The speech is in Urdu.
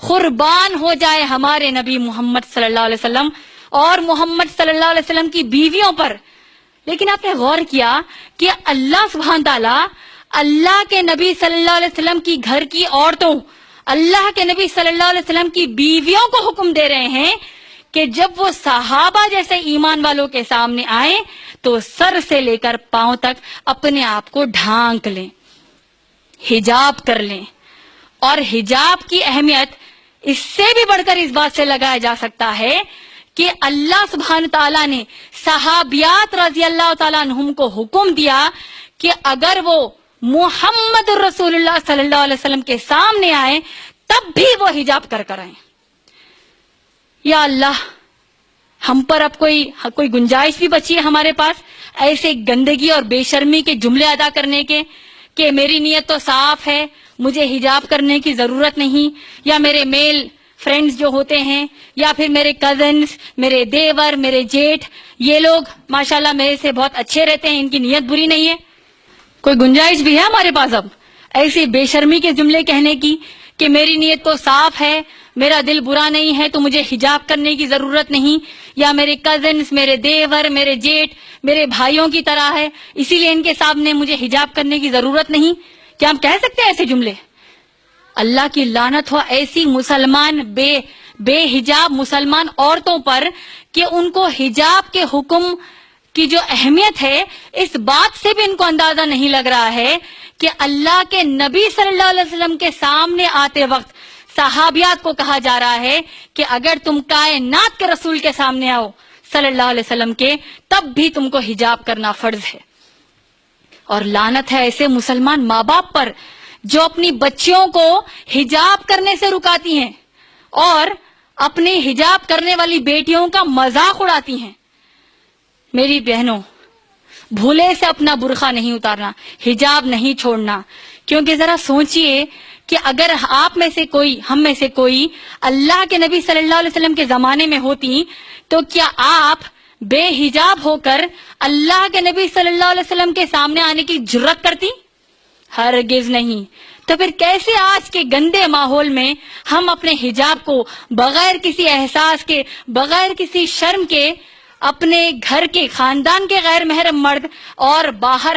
قربان ہو جائے ہمارے نبی محمد صلی اللہ علیہ وسلم اور محمد صلی اللہ علیہ وسلم کی بیویوں پر. لیکن آپ نے غور کیا کہ اللہ سبحانہ تعالیٰ اللہ کے نبی صلی اللہ علیہ وسلم کی گھر کی عورتوں، اللہ کے نبی صلی اللہ علیہ وسلم کی بیویوں کو حکم دے رہے ہیں کہ جب وہ صحابہ جیسے ایمان والوں کے سامنے آئیں تو سر سے لے کر پاؤں تک اپنے آپ کو ڈھانک لیں، حجاب کر لیں. اور حجاب کی اہمیت اس سے بھی بڑھ کر اس بات سے لگایا جا سکتا ہے کہ اللہ سبحانہ تعالیٰ نے صحابیات رضی اللہ تعالیٰ عنہم کو حکم دیا کہ اگر وہ محمد رسول اللہ صلی اللہ علیہ وسلم کے سامنے آئیں تب بھی وہ حجاب کر کر آئیں. یا اللہ، ہم پر اب کوئی گنجائش بھی بچی ہے ہمارے پاس ایسے گندگی اور بے شرمی کے جملے ادا کرنے کے کہ میری نیت تو صاف ہے، مجھے حجاب کرنے کی ضرورت نہیں، یا میرے میل فرینڈز جو ہوتے ہیں یا پھر میرے کزنز، میرے دیور، میرے جیٹھ، یہ لوگ ماشاءاللہ میرے سے بہت اچھے رہتے ہیں، ان کی نیت بری نہیں ہے. کوئی گنجائش بھی ہے ہمارے پاس اب ایسی بے شرمی کے جملے کہنے کی کہ میری نیت تو صاف ہے، میرا دل برا نہیں ہے تو مجھے حجاب کرنے کی ضرورت نہیں، یا میرے کزنز، میرے دیور، میرے جیٹھ میرے بھائیوں کی طرح ہے اسی لیے ان کے سامنے مجھے حجاب کرنے کی ضرورت نہیں؟ کیا ہم کہہ سکتے ہیں ایسے جملے؟ اللہ کی لعنت ہو ایسی مسلمان بے حجاب مسلمان عورتوں پر کہ ان کو حجاب کے حکم کی جو اہمیت ہے اس بات سے بھی ان کو اندازہ نہیں لگ رہا ہے کہ اللہ کے نبی صلی اللہ علیہ وسلم کے سامنے آتے وقت صحابیات کو کہا جا رہا ہے کہ اگر تم کائنات کے رسول کے سامنے آؤ صلی اللہ علیہ وسلم کے تب بھی تم کو حجاب کرنا فرض ہے. اور لعنت ہے ایسے مسلمان ماں باپ پر جو اپنی بچیوں کو حجاب کرنے سے رکاتی ہیں اور اپنی حجاب کرنے والی بیٹیوں کا مذاق اڑاتی ہیں. میری بہنوں، بھولے سے اپنا برقع نہیں اتارنا، حجاب نہیں چھوڑنا، کیونکہ ذرا سوچئے کہ اگر آپ میں سے کوئی، ہم میں سے کوئی اللہ کے نبی صلی اللہ علیہ وسلم کے زمانے میں ہوتی تو کیا آپ بے حجاب ہو کر اللہ کے نبی صلی اللہ علیہ وسلم کے سامنے آنے کی جرأت کرتی؟ ہرگز نہیں. تو پھر کیسے آج کے گندے ماحول میں ہم اپنے حجاب کو بغیر کسی احساس کے، بغیر کسی شرم کے اپنے گھر کے، خاندان کے غیر محرم مرد اور باہر